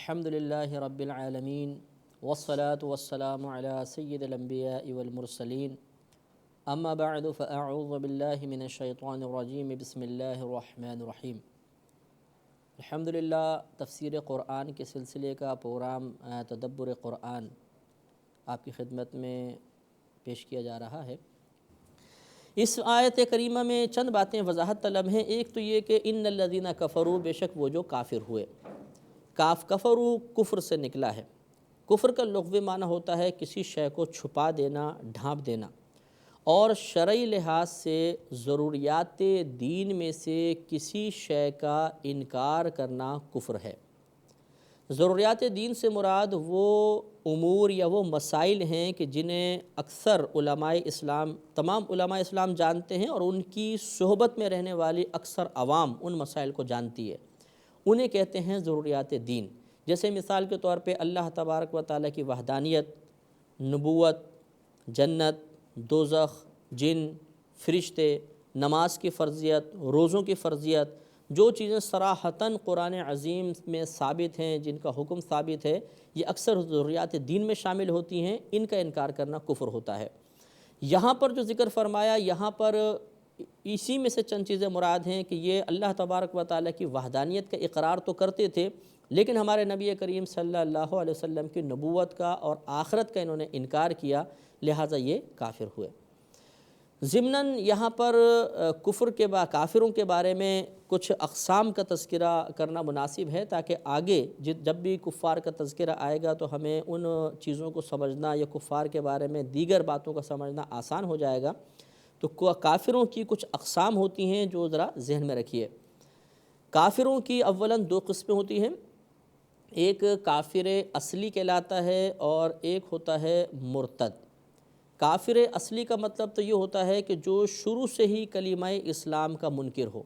الحمد للہ رب العالمین والصلاة والسلام علی سید الانبیاء والمرسلین اما بعد فاعوذ باللہ من الشیطان الرجیم بسم اللہ الرحمن الرحیم۔ الحمدللہ تفسیر قرآن کے سلسلے کا پروگرام تدبر قرآن آپ کی خدمت میں پیش کیا جا رہا ہے۔ اس آیت کریمہ میں چند باتیں وضاحت طلب ہیں۔ ایک تو یہ کہ ان الذین کفروا، بے شک وہ جو کافر ہوئے۔ کفروا کفر سے نکلا ہے۔ کفر کا لغوی معنی ہوتا ہے کسی شے کو چھپا دینا، ڈھانپ دینا، اور شرعی لحاظ سے ضروریات دین میں سے کسی شے کا انکار کرنا کفر ہے۔ ضروریات دین سے مراد وہ امور یا وہ مسائل ہیں کہ جنہیں اکثر علماء اسلام، تمام علماء اسلام جانتے ہیں، اور ان کی صحبت میں رہنے والی اکثر عوام ان مسائل کو جانتی ہے۔ انہیں کہتے ہیں ضروریات دین۔ جیسے مثال کے طور پہ اللہ تبارک و تعالیٰ کی وحدانیت، نبوت، جنت، دوزخ، جن، فرشتے، نماز کی فرضیت، روزوں کی فرضیت، جو چیزیں صراحتاً قرآن عظیم میں ثابت ہیں، جن کا حکم ثابت ہے، یہ اکثر ضروریات دین میں شامل ہوتی ہیں۔ ان کا انکار کرنا کفر ہوتا ہے۔ یہاں پر جو ذکر فرمایا، یہاں پر اسی میں سے چند چیزیں مراد ہیں کہ یہ اللہ تبارک و تعالیٰ کی وحدانیت کا اقرار تو کرتے تھے، لیکن ہمارے نبی کریم صلی اللہ علیہ وسلم کی نبوت کا اور آخرت کا انہوں نے انکار کیا، لہٰذا یہ کافر ہوئے۔ ضمناً یہاں پر کافروں کے بارے میں کچھ اقسام کا تذکرہ کرنا مناسب ہے، تاکہ آگے جب بھی کفار کا تذکرہ آئے گا تو ہمیں ان چیزوں کو سمجھنا یا کفار کے بارے میں دیگر باتوں کا سمجھنا آسان ہو جائے گا۔ تو کافروں کی کچھ اقسام ہوتی ہیں جو ذرا ذہن میں رکھیے۔ کافروں کی اولاً دو قسمیں ہوتی ہیں، ایک کافر اصلی کہلاتا ہے اور ایک ہوتا ہے مرتد۔ کافر اصلی کا مطلب تو یہ ہوتا ہے کہ جو شروع سے ہی کلمہ اسلام کا منکر ہو،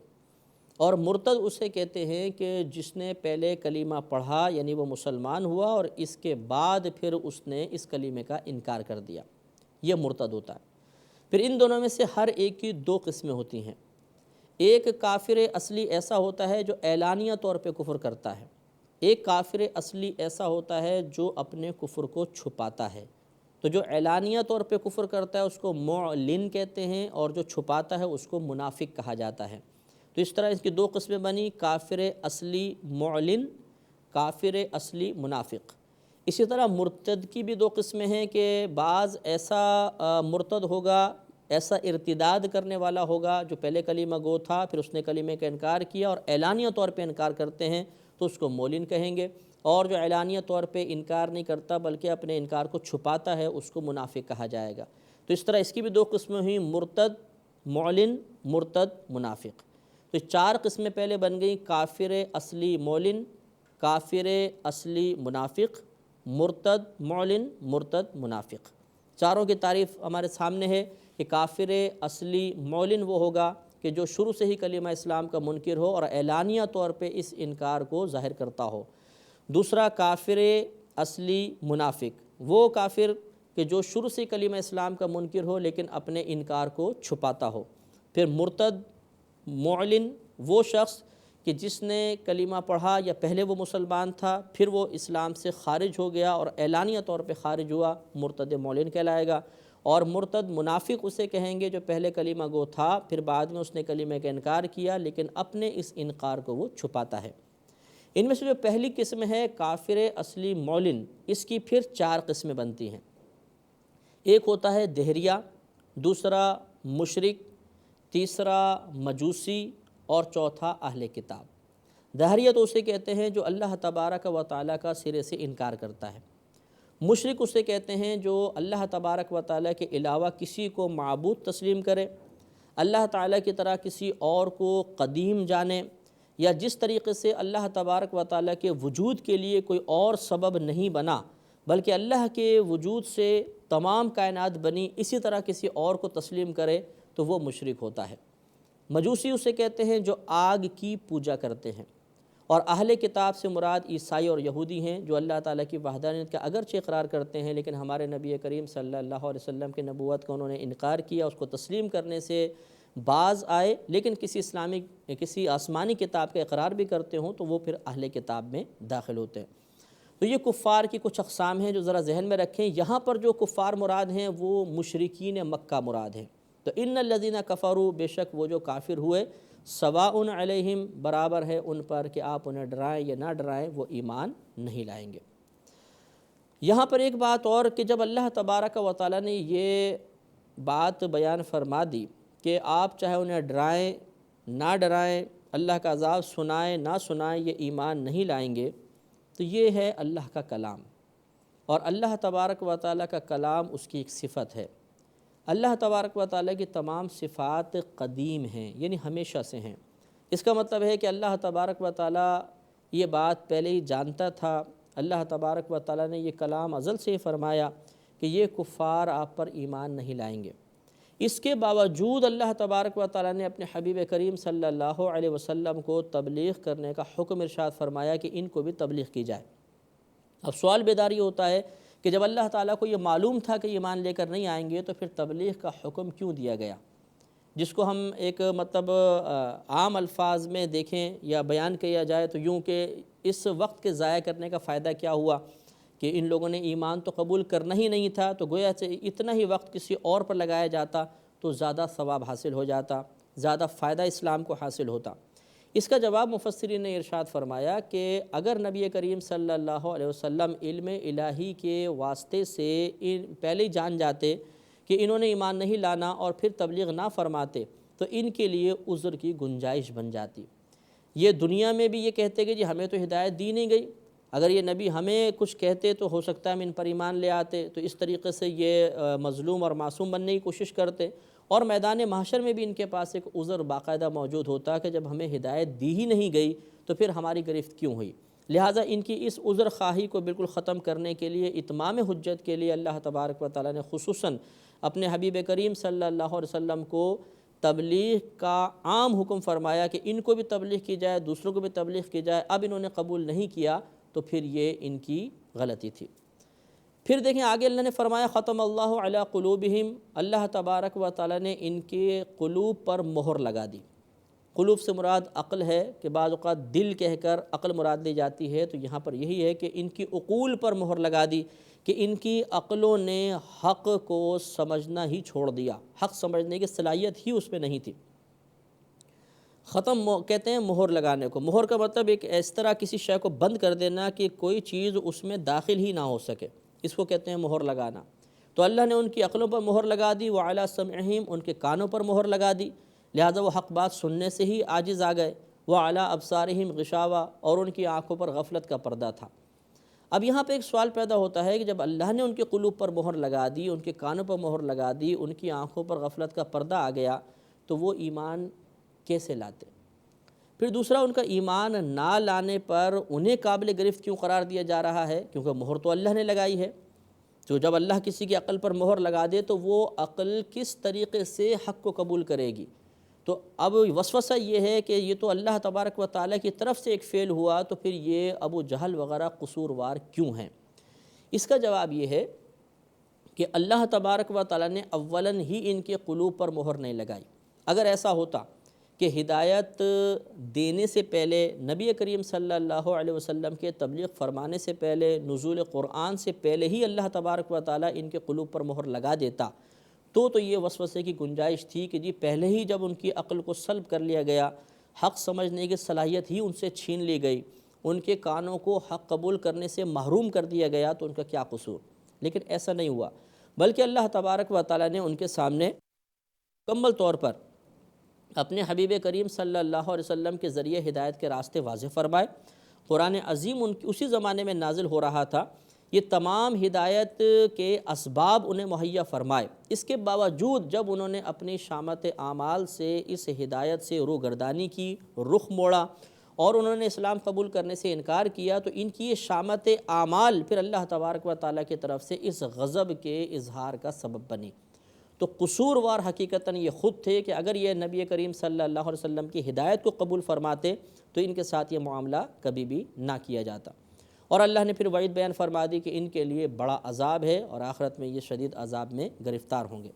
اور مرتد اسے کہتے ہیں کہ جس نے پہلے کلمہ پڑھا، یعنی وہ مسلمان ہوا اور اس کے بعد پھر اس نے اس کلمے کا انکار کر دیا، یہ مرتد ہوتا ہے۔ پھر ان دونوں میں سے ہر ایک کی دو قسمیں ہوتی ہیں۔ ایک کافر اصلی ایسا ہوتا ہے جو اعلانیہ طور پہ کفر کرتا ہے، ایک کافر اصلی ایسا ہوتا ہے جو اپنے کفر کو چھپاتا ہے۔ تو جو اعلانیہ طور پہ کفر کرتا ہے اس کو معلن کہتے ہیں، اور جو چھپاتا ہے اس کو منافق کہا جاتا ہے۔ تو اس طرح اس کی دو قسمیں بنی، کافر اصلی معلن، کافر اصلی منافق۔ اسی طرح مرتد کی بھی دو قسمیں ہیں کہ بعض ایسا مرتد ہوگا، ایسا ارتداد کرنے والا ہوگا جو پہلے کلمہ گو تھا، پھر اس نے کلمے کا انکار کیا اور اعلانیہ طور پہ انکار کرتے ہیں تو اس کو معلن کہیں گے، اور جو اعلانیہ طور پہ انکار نہیں کرتا بلکہ اپنے انکار کو چھپاتا ہے اس کو منافق کہا جائے گا۔ تو اس طرح اس کی بھی دو قسمیں ہوئیں، مرتد، معلن، مرتد، منافق۔ تو چار قسمیں پہلے بن گئیں، کافر اصلی معلن، کافر اصلی منافق، مرتد معلن، مرتد منافق۔ چاروں کی تعریف ہمارے سامنے ہے کہ کافر اصلی معلن وہ ہوگا کہ جو شروع سے ہی کلمہ اسلام کا منکر ہو اور اعلانیہ طور پہ اس انکار کو ظاہر کرتا ہو۔ دوسرا کافر اصلی منافق، وہ کافر کہ جو شروع سے کلمہ اسلام کا منکر ہو لیکن اپنے انکار کو چھپاتا ہو۔ پھر مرتد معلن، وہ شخص کہ جس نے کلمہ پڑھا یا پہلے وہ مسلمان تھا پھر وہ اسلام سے خارج ہو گیا اور اعلانیہ طور پہ خارج ہوا، مرتد معلن کہلائے گا۔ اور مرتد منافق اسے کہیں گے جو پہلے کلمہ گو تھا پھر بعد میں اس نے کلمہ کا انکار کیا لیکن اپنے اس انکار کو وہ چھپاتا ہے۔ ان میں سے جو پہلی قسم ہے کافر اصلی معلن، اس کی پھر چار قسمیں بنتی ہیں۔ ایک ہوتا ہے دہریہ، دوسرا مشرک، تیسرا مجوسی، اور چوتھا اہل کتاب۔ دہریہ تو اسے کہتے ہیں جو اللہ تبارک و تعالیٰ کا سرے سے انکار کرتا ہے۔ مشرک اسے کہتے ہیں جو اللہ تبارک و تعالیٰ کے علاوہ کسی کو معبود تسلیم کرے، اللہ تعالیٰ کی طرح کسی اور کو قدیم جانے، یا جس طریقے سے اللہ تبارک و تعالیٰ کے وجود کے لیے کوئی اور سبب نہیں بنا بلکہ اللہ کے وجود سے تمام کائنات بنی، اسی طرح کسی اور کو تسلیم کرے تو وہ مشرک ہوتا ہے۔ مجوسی اسے کہتے ہیں جو آگ کی پوجا کرتے ہیں، اور اہل کتاب سے مراد عیسائی اور یہودی ہیں جو اللہ تعالیٰ کی وحدانیت کا اگرچہ اقرار کرتے ہیں لیکن ہمارے نبی کریم صلی اللہ علیہ وسلم کی نبوت کا انہوں نے انکار کیا، اس کو تسلیم کرنے سے باز آئے، لیکن کسی آسمانی کتاب کا اقرار بھی کرتے ہوں تو وہ پھر اہل کتاب میں داخل ہوتے ہیں۔ تو یہ کفار کی کچھ اقسام ہیں جو ذرا ذہن میں رکھیں۔ یہاں پر جو کفار مراد ہیں وہ مشرکین مکہ مراد ہیں۔ تو ان الذین کفروا، بے شک وہ جو کافر ہوئے، سواء علیہم، برابر ہے ان پر کہ آپ انہیں ڈرائیں یا نہ ڈرائیں، وہ ایمان نہیں لائیں گے۔ یہاں پر ایک بات اور کہ جب اللہ تبارک و تعالیٰ نے یہ بات بیان فرما دی کہ آپ چاہے انہیں ڈرائیں نہ ڈرائیں، اللہ کا عذاب سنائیں نہ سنائیں، یہ ایمان نہیں لائیں گے، تو یہ ہے اللہ کا کلام، اور اللہ تبارک و تعالیٰ کا کلام اس کی ایک صفت ہے۔ اللہ تبارک و تعالیٰ کی تمام صفات قدیم ہیں، یعنی ہمیشہ سے ہیں۔ اس کا مطلب ہے کہ اللہ تبارک و تعالیٰ یہ بات پہلے ہی جانتا تھا۔ اللہ تبارک و تعالیٰ نے یہ کلام ازل سے ہی فرمایا کہ یہ کفار آپ پر ایمان نہیں لائیں گے۔ اس کے باوجود اللہ تبارک و تعالیٰ نے اپنے حبیب کریم صلی اللہ علیہ وسلم کو تبلیغ کرنے کا حکم ارشاد فرمایا کہ ان کو بھی تبلیغ کی جائے۔ اب سوال بیداری ہوتا ہے کہ جب اللہ تعالیٰ کو یہ معلوم تھا کہ ایمان لے کر نہیں آئیں گے تو پھر تبلیغ کا حکم کیوں دیا گیا، جس کو ہم ایک عام الفاظ میں دیکھیں یا بیان کیا جائے تو یوں کہ اس وقت کے ضائع کرنے کا فائدہ کیا ہوا کہ ان لوگوں نے ایمان تو قبول کرنا ہی نہیں تھا، تو گویا سے اتنا ہی وقت کسی اور پر لگایا جاتا تو زیادہ ثواب حاصل ہو جاتا، زیادہ فائدہ اسلام کو حاصل ہوتا۔ اس کا جواب مفسرین نے ارشاد فرمایا کہ اگر نبی کریم صلی اللہ علیہ وسلم علم الہی کے واسطے سے پہلے ہی جان جاتے کہ انہوں نے ایمان نہیں لانا اور پھر تبلیغ نہ فرماتے تو ان کے لیے عذر کی گنجائش بن جاتی۔ یہ دنیا میں بھی یہ کہتے کہ جی ہمیں تو ہدایت دی نہیں گئی، اگر یہ نبی ہمیں کچھ کہتے تو ہو سکتا ہے ہم ان پر ایمان لے آتے، تو اس طریقے سے یہ مظلوم اور معصوم بننے کی کوشش کرتے، اور میدان محشر میں بھی ان کے پاس ایک عذر باقاعدہ موجود ہوتا کہ جب ہمیں ہدایت دی ہی نہیں گئی تو پھر ہماری گرفت کیوں ہوئی۔ لہٰذا ان کی اس عذر خواہی کو بالکل ختم کرنے کے لیے، اتمام حجت کے لیے اللہ تبارک و تعالیٰ نے خصوصاً اپنے حبیب کریم صلی اللہ علیہ وسلم کو تبلیغ کا عام حکم فرمایا کہ ان کو بھی تبلیغ کی جائے، دوسروں کو بھی تبلیغ کی جائے۔ اب انہوں نے قبول نہیں کیا تو پھر یہ ان کی غلطی تھی۔ پھر دیکھیں آگے اللہ نے فرمایا ختم اللہ علی قلوبہم، اللہ تبارک و تعالیٰ نے ان کے قلوب پر مہر لگا دی۔ قلوب سے مراد عقل ہے کہ بعض اوقات دل کہہ کر عقل مراد لی جاتی ہے، تو یہاں پر یہی ہے کہ ان کی عقول پر مہر لگا دی کہ ان کی عقلوں نے حق کو سمجھنا ہی چھوڑ دیا، حق سمجھنے کی صلاحیت ہی اس میں نہیں تھی۔ ختم کہتے ہیں مہر لگانے کو۔ مہر کا مطلب ایک اس طرح کسی شے کو بند کر دینا کہ کوئی چیز اس میں داخل ہی نہ ہو سکے، اس کو کہتے ہیں مہر لگانا۔ تو اللہ نے ان کی عقلوں پر مہر لگا دی، وعلی سمعہم، ان کے کانوں پر مہر لگا دی، لہذا وہ حق بات سننے سے ہی عاجز آ گئے، وعلی ابصارہم غشاوہ، اور ان کی آنکھوں پر غفلت کا پردہ تھا۔ اب یہاں پہ ایک سوال پیدا ہوتا ہے کہ جب اللہ نے ان کے قلوب پر مہر لگا دی، ان کے کانوں پر مہر لگا دی، ان کی آنکھوں پر غفلت کا پردہ آ گیا، تو وہ ایمان کیسے لاتے؟ پھر دوسرا، ان کا ایمان نہ لانے پر انہیں قابل گرفت کیوں قرار دیا جا رہا ہے؟ کیونکہ مہر تو اللہ نے لگائی ہے۔ تو جب اللہ کسی کی عقل پر مہر لگا دے تو وہ عقل کس طریقے سے حق کو قبول کرے گی؟ تو اب وسوسہ یہ ہے کہ یہ تو اللہ تبارک و تعالیٰ کی طرف سے ایک فعل ہوا، تو پھر یہ ابو جہل وغیرہ قصوروار کیوں ہیں؟ اس کا جواب یہ ہے کہ اللہ تبارک و تعالیٰ نے اولاً ہی ان کے قلوب پر مہر نہیں لگائی۔ اگر ایسا ہوتا کہ ہدایت دینے سے پہلے، نبی کریم صلی اللہ علیہ وسلم کے تبلیغ فرمانے سے پہلے، نزول قرآن سے پہلے ہی اللہ تبارک و تعالیٰ ان کے قلوب پر مہر لگا دیتا تو یہ وسوسے کی گنجائش تھی کہ جی پہلے ہی جب ان کی عقل کو سلب کر لیا گیا، حق سمجھنے کی صلاحیت ہی ان سے چھین لی گئی، ان کے کانوں کو حق قبول کرنے سے محروم کر دیا گیا، تو ان کا کیا قصور؟ لیکن ایسا نہیں ہوا، بلکہ اللہ تبارک و تعالیٰ نے ان کے سامنے مکمل طور پر اپنے حبیب کریم صلی اللہ علیہ وسلم کے ذریعے ہدایت کے راستے واضح فرمائے۔ قرآن عظیم اسی زمانے میں نازل ہو رہا تھا، یہ تمام ہدایت کے اسباب انہیں مہیا فرمائے۔ اس کے باوجود جب انہوں نے اپنی شامت اعمال سے اس ہدایت سے روگردانی کی، رخ موڑا، اور انہوں نے اسلام قبول کرنے سے انکار کیا، تو ان کی یہ شامت اعمال پھر اللہ تبارک و تعالیٰ کی طرف سے اس غضب کے اظہار کا سبب بنی۔ تو قصوروار حقیقتاً یہ خود تھے کہ اگر یہ نبی کریم صلی اللہ علیہ وسلم کی ہدایت کو قبول فرماتے تو ان کے ساتھ یہ معاملہ کبھی بھی نہ کیا جاتا۔ اور اللہ نے پھر وعید بیان فرما دی کہ ان کے لیے بڑا عذاب ہے اور آخرت میں یہ شدید عذاب میں گرفتار ہوں گے۔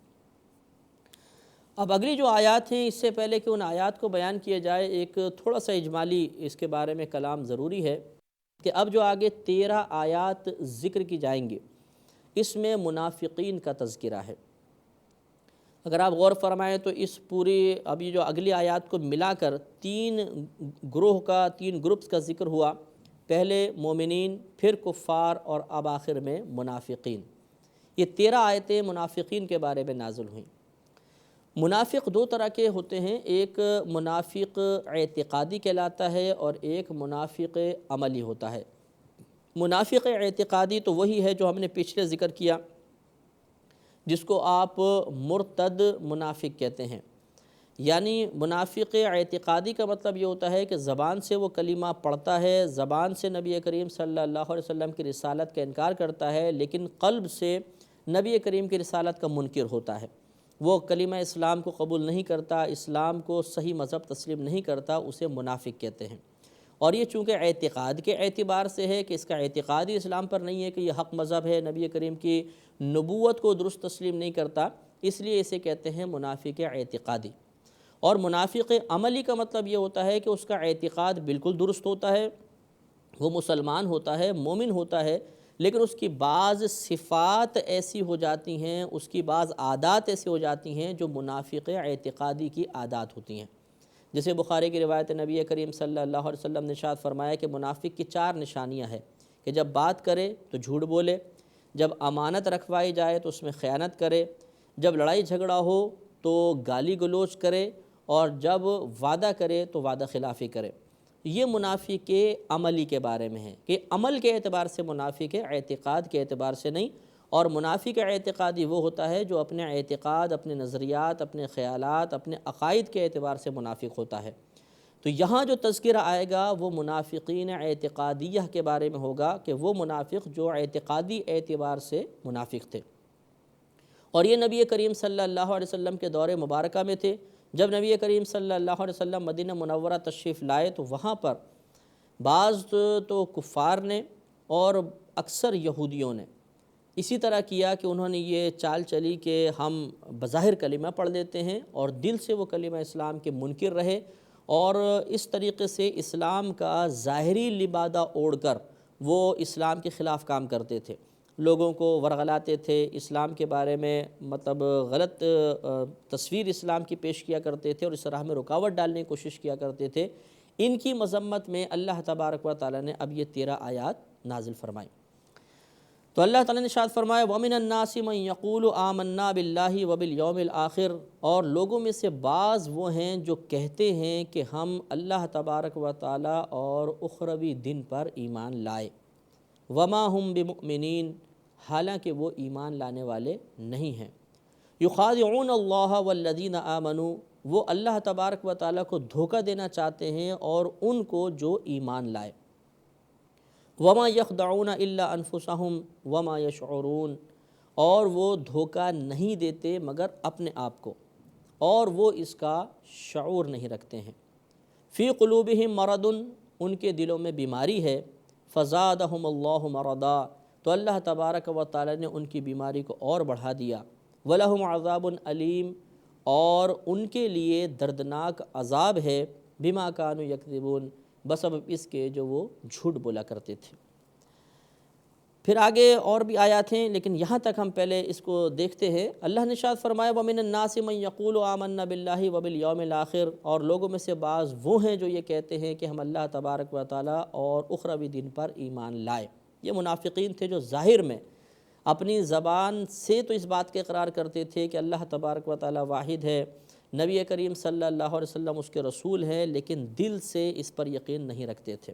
اب اگلی جو آیات ہیں، اس سے پہلے کہ ان آیات کو بیان کیا جائے، ایک تھوڑا سا اجمالی اس کے بارے میں کلام ضروری ہے کہ اب جو آگے 13 آیات ذکر کی جائیں گے اس میں منافقین کا تذکرہ ہے۔ اگر آپ غور فرمائیں تو اس پوری ابھی جو اگلی آیات کو ملا کر 3 گروپس کا ذکر ہوا، پہلے مومنین، پھر کفار اور اب آخر میں منافقین۔ یہ 13 آیتیں منافقین کے بارے میں نازل ہوئیں۔ منافق 2 طرح کے ہوتے ہیں، ایک منافق اعتقادی کہلاتا ہے اور ایک منافق عملی ہوتا ہے۔ منافق اعتقادی تو وہی ہے جو ہم نے پچھلے ذکر کیا، جس کو آپ مرتد منافق کہتے ہیں۔ یعنی منافق اعتقادی کا مطلب یہ ہوتا ہے کہ زبان سے وہ کلمہ پڑھتا ہے، زبان سے نبی کریم صلی اللہ علیہ وسلم کی رسالت کا انکار کرتا ہے، لیکن قلب سے نبی کریم کی رسالت کا منکر ہوتا ہے۔ وہ کلمہ اسلام کو قبول نہیں کرتا، اسلام کو صحیح مذہب تسلیم نہیں کرتا، اسے منافق کہتے ہیں۔ اور یہ چونکہ اعتقاد کے اعتبار سے ہے کہ اس کا اعتقاد ہی اسلام پر نہیں ہے کہ یہ حق مذہب ہے، نبی کریم کی نبوت کو درست تسلیم نہیں کرتا، اس لیے اسے کہتے ہیں منافق اعتقادی۔ اور منافق عملی کا مطلب یہ ہوتا ہے کہ اس کا اعتقاد بالکل درست ہوتا ہے، وہ مسلمان ہوتا ہے، مومن ہوتا ہے، لیکن اس کی بعض صفات ایسی ہو جاتی ہیں، اس کی بعض عادات ایسی ہو جاتی ہیں جو منافق اعتقادی کی عادات ہوتی ہیں۔ جیسے بخاری کی روایت نبی کریم صلی اللہ علیہ وسلم نے ارشاد فرمایا کہ منافق کی 4 نشانیاں ہیں کہ جب بات کرے تو جھوٹ بولے، جب امانت رکھوائی جائے تو اس میں خیانت کرے، جب لڑائی جھگڑا ہو تو گالی گلوچ کرے، اور جب وعدہ کرے تو وعدہ خلافی کرے۔ یہ منافق عملی کے بارے میں ہے کہ عمل کے اعتبار سے منافق ہے، اعتقاد کے اعتبار سے نہیں۔ اور منافق اعتقادی وہ ہوتا ہے جو اپنے اعتقاد، اپنے نظریات، اپنے خیالات، اپنے عقائد کے اعتبار سے منافق ہوتا ہے۔ تو یہاں جو تذکرہ آئے گا وہ منافقین اعتقادیہ کے بارے میں ہوگا کہ وہ منافق جو اعتقادی اعتبار سے منافق تھے۔ اور یہ نبی کریم صلی اللہ علیہ وسلم کے دور مبارکہ میں تھے۔ جب نبی کریم صلی اللہ علیہ وسلم مدینہ منورہ تشریف لائے تو وہاں پر بعض تو کفار نے اور اکثر یہودیوں نے اسی طرح کیا کہ انہوں نے یہ چال چلی کہ ہم بظاہر کلمہ پڑھ لیتے ہیں اور دل سے وہ کلمہ اسلام کے منکر رہے، اور اس طریقے سے اسلام کا ظاہری لبادہ اوڑھ کر وہ اسلام کے خلاف کام کرتے تھے، لوگوں کو ورغلاتے تھے، اسلام کے بارے میں مطلب غلط تصویر اسلام کی پیش کیا کرتے تھے اور اس راہ میں رکاوٹ ڈالنے کی کوشش کیا کرتے تھے۔ ان کی مذمت میں اللہ تبارک و تعالیٰ نے اب یہ 13 آیات نازل فرمائیں۔ تو اللہ تعالیٰ نے ارشاد فرمایا وَمِنَ النَّاسِ مَن يَقُولُ آمَنَّا بِاللَّهِ وَبِالْيَوْمِ الْآخِرِ، اور لوگوں میں سے بعض وہ ہیں جو کہتے ہیں کہ ہم اللہ تبارک و تعالیٰ اور اخروی دن پر ایمان لائے، وَمَا هُم بِمُؤْمِنِينَ، حالانکہ وہ ایمان لانے والے نہیں ہیں۔ يُخَادِعُونَ اللَّهَ وَالَّذِينَ آمَنُوا، وہ اللہ تبارک و تعالیٰ کو دھوکہ دینا چاہتے ہیں اور ان کو جو ایمان لائے۔ وَمَا يَخْدَعُونَ إِلَّا أَنفُسَهُمْ وَمَا يَشْعُرُونَ، اور وہ دھوکہ نہیں دیتے مگر اپنے آپ کو، اور وہ اس کا شعور نہیں رکھتے ہیں۔ فِي قُلُوبِهِمْ مَرَضٌ، ان کے دلوں میں بیماری ہے، فَزَادَهُمُ اللَّهُ مَرَضًا، تو اللہ تبارک و تعالی نے ان کی بیماری کو اور بڑھا دیا۔ وَلَهُمْ عَذَابٌ أَلِيمٌ، اور ان کے لیے دردناک عذاب ہے، بِمَا كَانُوا يَكْذِبُونَ، بسبب اس کے جو وہ جھوٹ بولا کرتے تھے۔ پھر آگے اور بھی آیات ہیں لیکن یہاں تک ہم پہلے اس کو دیکھتے ہیں۔ اللہ نے ارشاد فرمایا وَمِنَ النَّاسِ مَن يَقُولُ آمَنَّا بِاللَّهِ وَبِالْيَوْمِ الْآخِرِ، اور لوگوں میں سے بعض وہ ہیں جو یہ کہتے ہیں کہ ہم اللہ تبارک و تعالیٰ اور اخروی دن پر ایمان لائے۔ یہ منافقین تھے جو ظاہر میں اپنی زبان سے تو اس بات کے اقرار کرتے تھے کہ اللہ تبارک و تعالیٰ واحد ہے، نبی کریم صلی اللہ علیہ وسلم اس کے رسول ہیں، لیکن دل سے اس پر یقین نہیں رکھتے تھے۔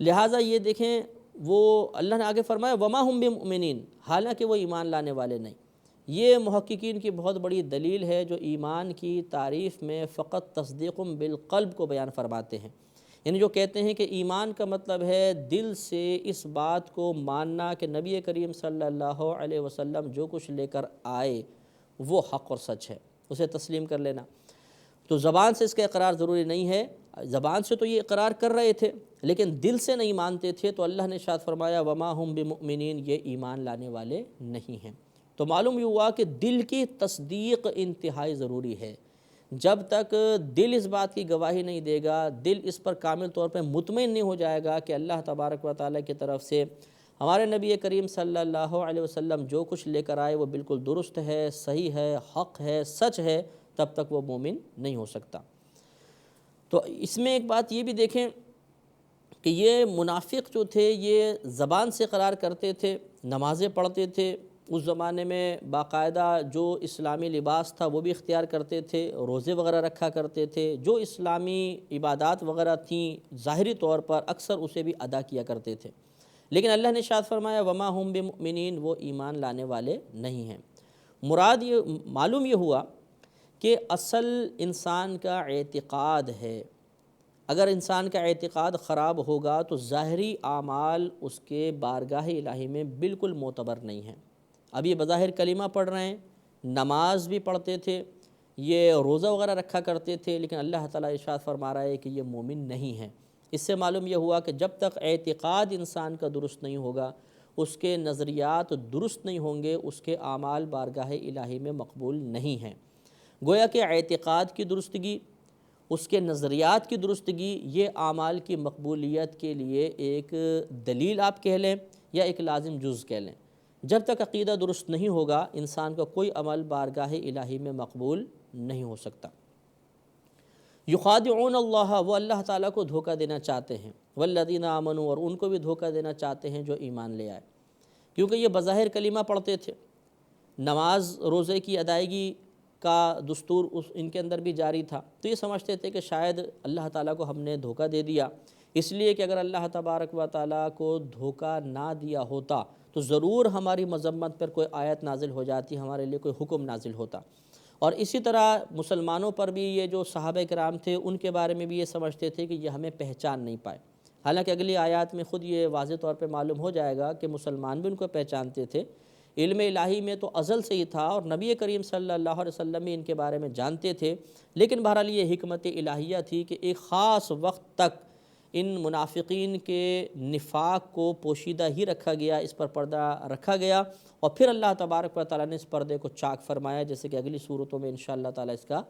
لہٰذا یہ دیکھیں وہ اللہ نے آگے فرمایا وَمَا هُم بِمُؤْمِنِينَ، حالانکہ وہ ایمان لانے والے نہیں۔ یہ محققین کی بہت بڑی دلیل ہے جو ایمان کی تعریف میں فقط تصدیق بالقلب کو بیان فرماتے ہیں، یعنی جو کہتے ہیں کہ ایمان کا مطلب ہے دل سے اس بات کو ماننا کہ نبی کریم صلی اللہ علیہ وسلم جو کچھ لے کر آئے وہ حق اور سچ ہے، اسے تسلیم کر لینا۔ تو زبان سے اس کا اقرار ضروری نہیں ہے، زبان سے تو یہ اقرار کر رہے تھے لیکن دل سے نہیں مانتے تھے، تو اللہ نے ارشاد فرمایا وَمَا هُم بِمُؤْمِنِينَ، یہ ایمان لانے والے نہیں ہیں۔ تو معلوم یہ ہوا کہ دل کی تصدیق انتہائی ضروری ہے۔ جب تک دل اس بات کی گواہی نہیں دے گا، دل اس پر کامل طور پہ مطمئن نہیں ہو جائے گا کہ اللہ تبارک و تعالیٰ کی طرف سے ہمارے نبی کریم صلی اللہ علیہ وسلم جو کچھ لے کر آئے وہ بالکل درست ہے، صحیح ہے، حق ہے، سچ ہے، تب تک وہ مومن نہیں ہو سکتا۔ تو اس میں ایک بات یہ بھی دیکھیں کہ یہ منافق جو تھے یہ زبان سے اقرار کرتے تھے، نمازیں پڑھتے تھے، اس زمانے میں باقاعدہ جو اسلامی لباس تھا وہ بھی اختیار کرتے تھے، روزے وغیرہ رکھا کرتے تھے، جو اسلامی عبادات وغیرہ تھیں ظاہری طور پر اکثر اسے بھی ادا کیا کرتے تھے، لیکن اللہ نے ارشاد فرمایا وما ہم بمؤمنین، وہ ایمان لانے والے نہیں ہیں۔ مراد یہ معلوم یہ ہوا کہ اصل انسان کا اعتقاد ہے، اگر انسان کا اعتقاد خراب ہوگا تو ظاہری اعمال اس کے بارگاہ الہی میں بالکل معتبر نہیں ہیں۔ اب یہ بظاہر کلمہ پڑھ رہے ہیں، نماز بھی پڑھتے تھے، یہ روزہ وغیرہ رکھا کرتے تھے، لیکن اللہ تعالیٰ ارشاد فرما رہا ہے کہ یہ مومن نہیں ہیں۔ اس سے معلوم یہ ہوا کہ جب تک اعتقاد انسان کا درست نہیں ہوگا، اس کے نظریات درست نہیں ہوں گے، اس کے اعمال بارگاہ الہی میں مقبول نہیں ہیں۔ گویا کہ اعتقاد کی درستگی، اس کے نظریات کی درستگی، یہ اعمال کی مقبولیت کے لیے ایک دلیل آپ کہہ لیں یا ایک لازم جز کہہ لیں۔ جب تک عقیدہ درست نہیں ہوگا انسان کا کوئی عمل بارگاہ الہی میں مقبول نہیں ہو سکتا۔ یخادعون اللہ، وہ اللہ تعالیٰ کو دھوکہ دینا چاہتے ہیں، والذین آمنوا، اور ان کو بھی دھوکہ دینا چاہتے ہیں جو ایمان لے آئے، کیونکہ یہ بظاہر کلمہ پڑھتے تھے، نماز روزے کی ادائیگی کا دستور ان کے اندر بھی جاری تھا، تو یہ سمجھتے تھے کہ شاید اللہ تعالیٰ کو ہم نے دھوکہ دے دیا، اس لیے کہ اگر اللہ تبارک و تعالیٰ کو دھوکہ نہ دیا ہوتا تو ضرور ہماری مذمت پر کوئی آیت نازل ہو جاتی، ہمارے لیے کوئی حکم نازل ہوتا۔ اور اسی طرح مسلمانوں پر بھی یہ جو صحابہ کرام تھے ان کے بارے میں بھی یہ سمجھتے تھے کہ یہ ہمیں پہچان نہیں پائے، حالانکہ اگلی آیات میں خود یہ واضح طور پہ معلوم ہو جائے گا کہ مسلمان بھی ان کو پہچانتے تھے۔ علم الہی میں تو ازل سے ہی تھا اور نبی کریم صلی اللہ علیہ وسلم بھی ان کے بارے میں جانتے تھے، لیکن بہرحال یہ حکمت الہیہ تھی کہ ایک خاص وقت تک ان منافقین کے نفاق کو پوشیدہ ہی رکھا گیا، اس پر پردہ رکھا گیا، اور پھر اللہ تبارک و تعالیٰ نے اس پردے کو چاک فرمایا، جیسے کہ اگلی صورتوں میں انشاءاللہ تعالیٰ اس کا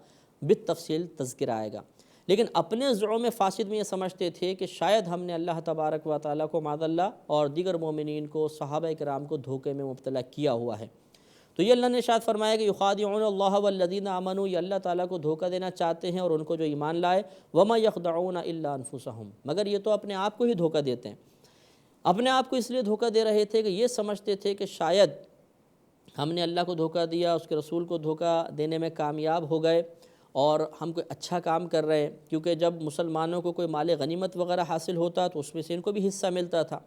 بالتفصیل تذکرہ آئے گا۔ لیکن اپنے زعم فاسد میں یہ سمجھتے تھے کہ شاید ہم نے اللہ تبارک و تعالیٰ کو معاذ اللہ اور دیگر مومنین کو، صحابہ کرام کو دھوکے میں مبتلا کیا ہوا ہے۔ تو یہ اللہ نے ارشاد فرمایا کہ یخادعون اللہ والذین آمنوا، یہ اللہ تعالیٰ کو دھوکہ دینا چاہتے ہیں اور ان کو جو ایمان لائے، وما یخدعون الا انفسہم، مگر یہ تو اپنے آپ کو ہی دھوکہ دیتے ہیں۔ اپنے آپ کو اس لیے دھوکہ دے رہے تھے کہ یہ سمجھتے تھے کہ شاید ہم نے اللہ کو دھوکہ دیا، اس کے رسول کو دھوکہ دینے میں کامیاب ہو گئے اور ہم کوئی اچھا کام کر رہے ہیں، کیونکہ جب مسلمانوں کو کوئی مال غنیمت وغیرہ حاصل ہوتا تو اس میں سے ان کو بھی حصہ ملتا تھا،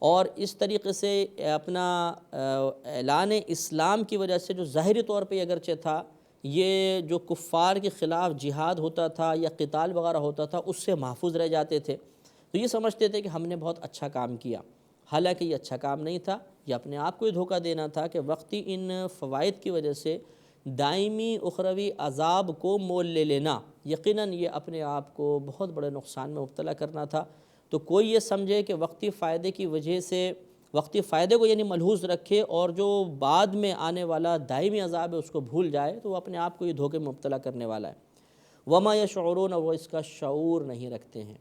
اور اس طریقے سے اپنا اعلان اسلام کی وجہ سے جو ظاہری طور پہ اگرچہ تھا، یہ جو کفار کے خلاف جہاد ہوتا تھا یا قتال وغیرہ ہوتا تھا اس سے محفوظ رہ جاتے تھے، تو یہ سمجھتے تھے کہ ہم نے بہت اچھا کام کیا، حالانکہ یہ اچھا کام نہیں تھا، یہ اپنے آپ کو ہی دھوکہ دینا تھا کہ وقتی ان فوائد کی وجہ سے دائمی اخروی عذاب کو مول لے لینا، یقیناً یہ اپنے آپ کو بہت بڑے نقصان میں مبتلا کرنا تھا۔ تو کوئی یہ سمجھے کہ وقتی فائدے کی وجہ سے وقتی فائدے کو یعنی ملحوظ رکھے اور جو بعد میں آنے والا دائمی عذاب ہے اس کو بھول جائے، تو وہ اپنے آپ کو یہ دھوکے میں مبتلا کرنے والا ہے۔ وما یشعرون، وہ اس کا شعور نہیں رکھتے ہیں۔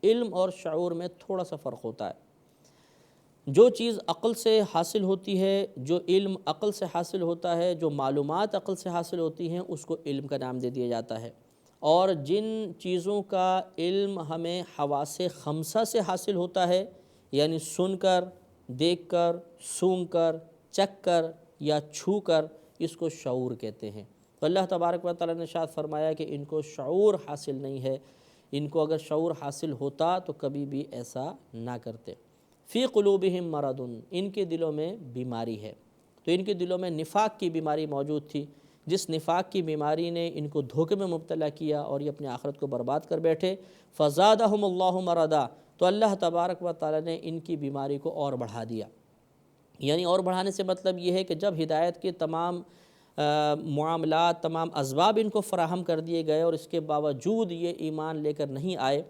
علم اور شعور میں تھوڑا سا فرق ہوتا ہے۔ جو چیز عقل سے حاصل ہوتی ہے، جو علم عقل سے حاصل ہوتا ہے، جو معلومات عقل سے حاصل ہوتی ہیں، اس کو علم کا نام دے دیا جاتا ہے، اور جن چیزوں کا علم ہمیں حواس خمسہ سے حاصل ہوتا ہے، یعنی سن کر، دیکھ کر، سونگھ کر، چکھ کر یا چھو کر، اس کو شعور کہتے ہیں۔ تو اللہ تبارک و تعالیٰ نے ارشاد فرمایا کہ ان کو شعور حاصل نہیں ہے، ان کو اگر شعور حاصل ہوتا تو کبھی بھی ایسا نہ کرتے۔ فی قلوبہم مرض، ان کے دلوں میں بیماری ہے، تو ان کے دلوں میں نفاق کی بیماری موجود تھی، جس نفاق کی بیماری نے ان کو دھوکے میں مبتلا کیا اور یہ اپنے آخرت کو برباد کر بیٹھے۔ فزادہم اللہ مرضا، تو اللہ تبارک و تعالیٰ نے ان کی بیماری کو اور بڑھا دیا، یعنی اور بڑھانے سے مطلب یہ ہے کہ جب ہدایت کے تمام معاملات، تمام اسباب ان کو فراہم کر دیے گئے اور اس کے باوجود یہ ایمان لے کر نہیں آئے،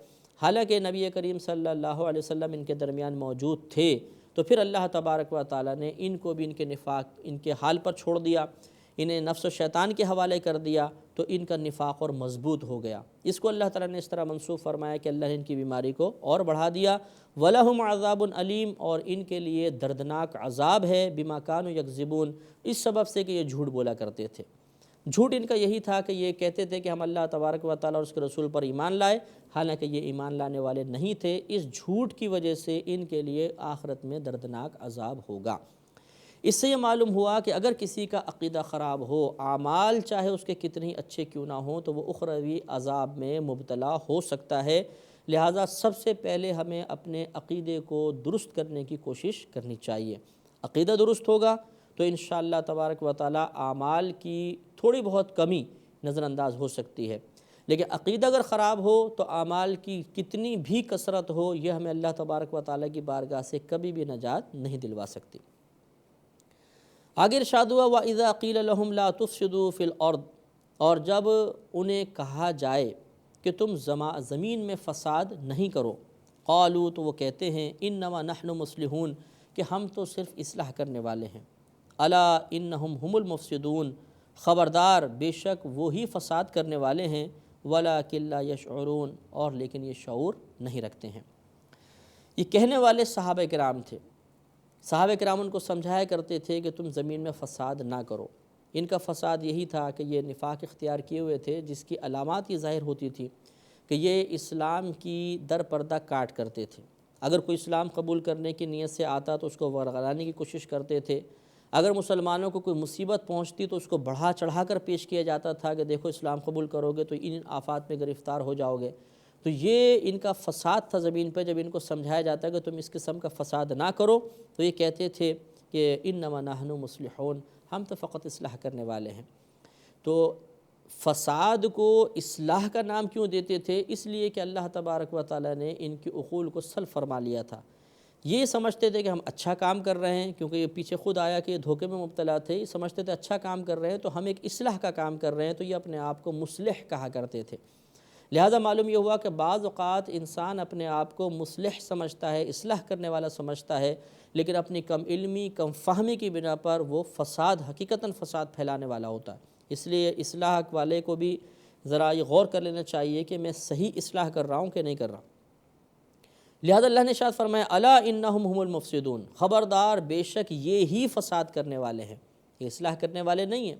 حالانکہ نبی کریم صلی اللہ علیہ وسلم ان کے درمیان موجود تھے، تو پھر اللہ تبارک و تعالیٰ نے ان کو بھی ان کے نفاق، ان کے حال پر چھوڑ دیا، انہیں نفس و شیطان کے حوالے کر دیا تو ان کا نفاق اور مضبوط ہو گیا۔ اس کو اللہ تعالیٰ نے اس طرح منسوخ فرمایا کہ اللہ نے ان کی بیماری کو اور بڑھا دیا۔ وَلَهُمْ عَذَابٌ عَلِيمٌ، اور ان کے لیے دردناک عذاب ہے، بِمَا كَانُوا يَكْذِبُونَ، اس سبب سے کہ یہ جھوٹ بولا کرتے تھے۔ جھوٹ ان کا یہی تھا کہ یہ کہتے تھے کہ ہم اللہ تبارک و تعالیٰ اور اس کے رسول پر ایمان لائے، حالانکہ یہ ایمان لانے والے نہیں تھے۔ اس جھوٹ کی وجہ سے ان کے لیے آخرت میں دردناک عذاب ہوگا۔ اس سے یہ معلوم ہوا کہ اگر کسی کا عقیدہ خراب ہو، اعمال چاہے اس کے کتنے اچھے کیوں نہ ہوں، تو وہ اخروی عذاب میں مبتلا ہو سکتا ہے۔ لہٰذا سب سے پہلے ہمیں اپنے عقیدے کو درست کرنے کی کوشش کرنی چاہیے۔ عقیدہ درست ہوگا تو انشاءاللہ تبارک و تعالیٰ اعمال کی تھوڑی بہت کمی نظر انداز ہو سکتی ہے، لیکن عقیدہ اگر خراب ہو تو اعمال کی کتنی بھی کثرت ہو، یہ ہمیں اللہ تبارک و تعالیٰ کی بارگاہ سے کبھی بھی نجات نہیں دلوا سکتی۔ آگے ارشاد ہوا وَإِذَا قِيلَ لَهُمْ لَا تُفْسِدُوا فِي الْأَرْضِ، اور جب انہیں کہا جائے کہ تم زمین میں فساد نہیں کرو، قالوا، تو وہ کہتے ہیں انما نحن مصلحون، کہ ہم تو صرف اصلاح کرنے والے ہیں۔ الا انہم هم المفسدون، خبردار بے شک وہی فساد کرنے والے ہیں، ولکن لا یشعرون، اور لیکن یہ شعور نہیں رکھتے ہیں۔ یہ کہنے والے صحابہ کرام تھے۔ صحابہ کرام ان کو سمجھایا کرتے تھے کہ تم زمین میں فساد نہ کرو۔ ان کا فساد یہی تھا کہ یہ نفاق اختیار کیے ہوئے تھے، جس کی علامات یہ ظاہر ہوتی تھی کہ یہ اسلام کی در پردہ کاٹ کرتے تھے۔ اگر کوئی اسلام قبول کرنے کی نیت سے آتا تو اس کو ورغلانے کی کوشش کرتے تھے۔ اگر مسلمانوں کو کوئی مصیبت پہنچتی تو اس کو بڑھا چڑھا کر پیش کیا جاتا تھا کہ دیکھو اسلام قبول کرو گے تو ان آفات میں گرفتار ہو جاؤ گے۔ تو یہ ان کا فساد تھا زمین پہ۔ جب ان کو سمجھایا جاتا ہے کہ تم اس قسم کا فساد نہ کرو تو یہ کہتے تھے کہ انما نحن مصلحون، ہم تو فقط اصلاح کرنے والے ہیں۔ تو فساد کو اصلاح کا نام کیوں دیتے تھے؟ اس لیے کہ اللہ تبارک و تعالیٰ نے ان کی عقول کو سلب فرما لیا تھا۔ یہ سمجھتے تھے کہ ہم اچھا کام کر رہے ہیں، کیونکہ یہ پیچھے خود آیا کہ یہ دھوکے میں مبتلا تھے۔ یہ سمجھتے تھے اچھا کام کر رہے ہیں تو ہم ایک اصلاح کا کام کر رہے ہیں، تو یہ اپنے آپ کو مصلح کہا کرتے تھے۔ لہٰذا معلوم یہ ہوا کہ بعض اوقات انسان اپنے آپ کو مصلح سمجھتا ہے، اصلاح کرنے والا سمجھتا ہے، لیکن اپنی کم علمی، کم فہمی کی بنا پر وہ فساد، حقیقتاً فساد پھیلانے والا ہوتا ہے۔ اس لیے اصلاح والے کو بھی ذرا یہ غور کر لینا چاہیے کہ میں صحیح اصلاح کر رہا ہوں کہ نہیں کر رہا۔ لہذا اللہ نے ارشاد فرمایا الا انہم هم المفسدون، خبردار بے شک یہ ہی فساد کرنے والے ہیں، یہ اصلاح کرنے والے نہیں ہیں۔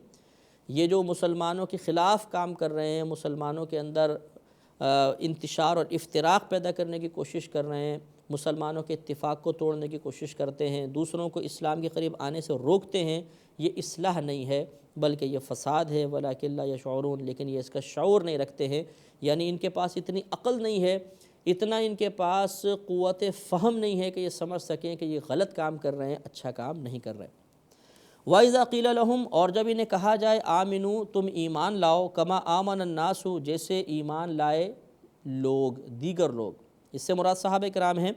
یہ جو مسلمانوں کے خلاف کام کر رہے ہیں، مسلمانوں کے اندر انتشار اور افتراق پیدا کرنے کی کوشش کر رہے ہیں، مسلمانوں کے اتفاق کو توڑنے کی کوشش کرتے ہیں، دوسروں کو اسلام کے قریب آنے سے روکتے ہیں، یہ اصلاح نہیں ہے بلکہ یہ فساد ہے۔ وَلَٰكِن لَا يَشْعُرُونَ، لیکن یہ اس کا شعور نہیں رکھتے ہیں، یعنی ان کے پاس اتنی عقل نہیں ہے، اتنا ان کے پاس قوت فہم نہیں ہے کہ یہ سمجھ سکیں کہ یہ غلط کام کر رہے ہیں، اچھا کام نہیں کر رہے۔ وَإِذَا قِيلَ لَهُمْ، اور جب انہیں کہا جائے آمنو، تم ایمان لاؤ، کما آمن الناس، جیسے ایمان لائے لوگ، دیگر لوگ، اس سے مراد صحابہ کرام ہیں،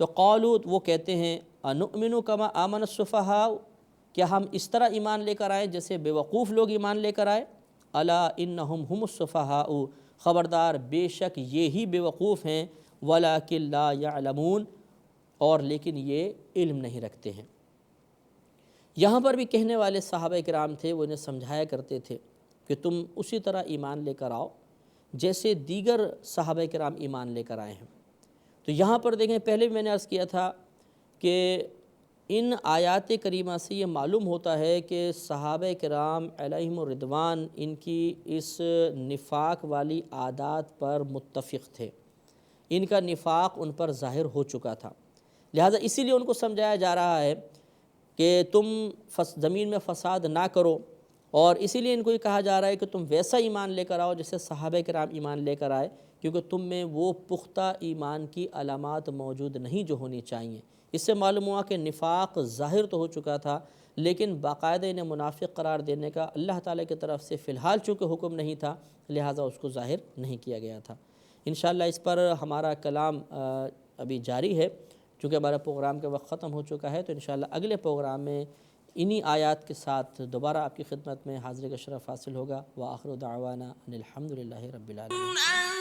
تو قالوا، وہ کہتے ہیں انؤمن کما آمن السفہاء، کیا ہم اس طرح ایمان لے کر آئیں جیسے بے وقوف لوگ ایمان لے کر آئے؟ الا انہم هم السفہاء، خبردار بے شک یہی بے وقوف ہیں، ولکن لا یعلمون، اور لیکن یہ علم نہیں رکھتے ہیں۔ یہاں پر بھی کہنے والے صحابہ کرام تھے، وہ انہیں سمجھایا کرتے تھے کہ تم اسی طرح ایمان لے کر آؤ جیسے دیگر صحابہ کرام ایمان لے کر آئے ہیں۔ تو یہاں پر دیکھیں، پہلے بھی میں نے عرض کیا تھا کہ ان آیات کریمہ سے یہ معلوم ہوتا ہے کہ صحابہ کرام علیہم الرضوان ان کی اس نفاق والی عادات پر متفق تھے، ان کا نفاق ان پر ظاہر ہو چکا تھا۔ لہٰذا اسی لیے ان کو سمجھایا جا رہا ہے کہ تم زمین میں فساد نہ کرو، اور اسی لیے ان کو یہ کہا جا رہا ہے کہ تم ویسا ایمان لے کر آؤ جیسے صحابہ کرام ایمان لے کر آئے، کیونکہ تم میں وہ پختہ ایمان کی علامات موجود نہیں جو ہونی چاہیے۔ اس سے معلوم ہوا کہ نفاق ظاہر تو ہو چکا تھا، لیکن باقاعدہ انہیں منافق قرار دینے کا اللہ تعالیٰ کی طرف سے فی الحال چونکہ حکم نہیں تھا، لہٰذا اس کو ظاہر نہیں کیا گیا تھا۔ انشاءاللہ اس پر ہمارا کلام ابھی جاری ہے، چونکہ ہمارا پروگرام کا وقت ختم ہو چکا ہے، تو انشاءاللہ اگلے پروگرام میں انہی آیات کے ساتھ دوبارہ آپ کی خدمت میں حاضری کا شرف حاصل ہوگا۔ وآخر دعوانا ان الحمد للہ رب العالمین۔